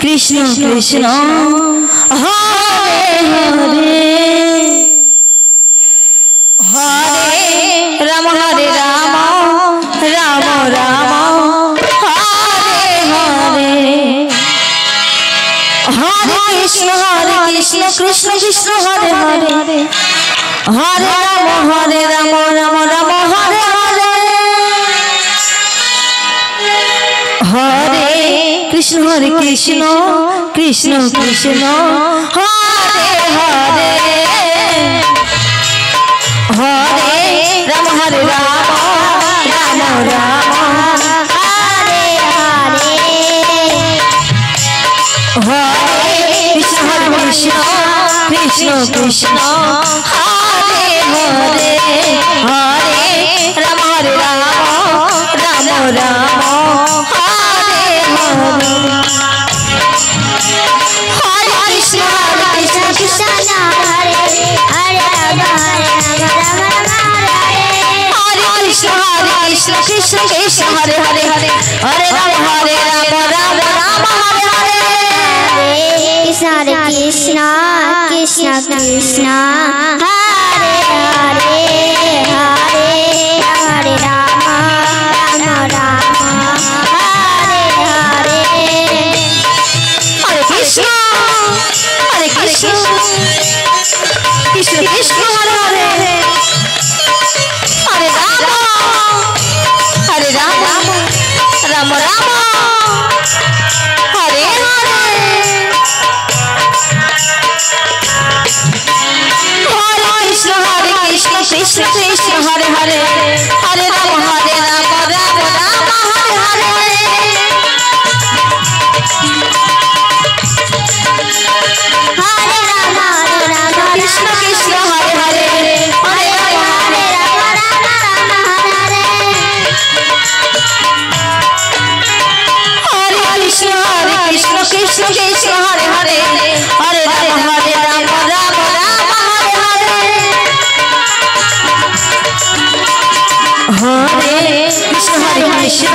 Krishna Krishna Hare Hare Hare Ram Ram Ram Hare Hare Hare Krishna Krishna Krishna Hare Hare Hare Ram Ram Ram Hare Hare Hare Krishna Krishna Krishna Krishna Hare Hare Hare Ram Ram Ram Hare Hare Hare Krishna Krishna Krishna Hare Hare Hare Ram Ram Ram Hare Hare Hare Krishna Krishna Hare Hare Ram Hare Krishna Krishna Krishna Hare Hare Hare Ram Ram Hare Hare Krishna Krishna Krishna Krishna Hare Hare Hare Ram Ram Hare Hare Hare Krishna Krishna Krishna Hare Hare Hare Ram Ram Ram Hare Hare Krishna Krishna Krishna Hare Hare Hare Ram Ram Hare Hare Krishna Krishna Hare Hare Hare Ram Hare Krishna Krishna Krishna Hare Hare Hare Ram Hare Ram Hare Hare Krishna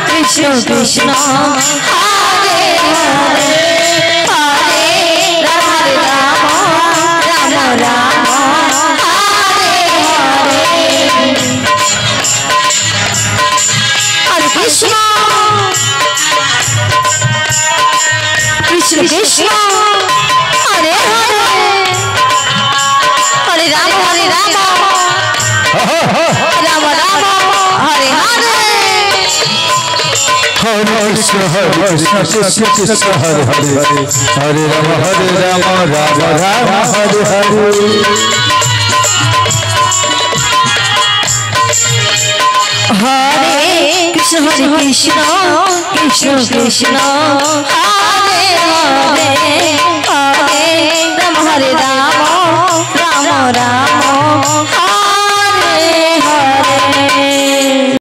Krishna Krishna Hare Hare Hare Ram Ram Hare Hare Hare Krishna Krishna Hare Hare Hare Ram Ram Hare Hare Hare Krishna Krishna Krishna Hare Hare Hare Ram Ram Hare Hare Hare Krishna Krishna Krishna Hare Hare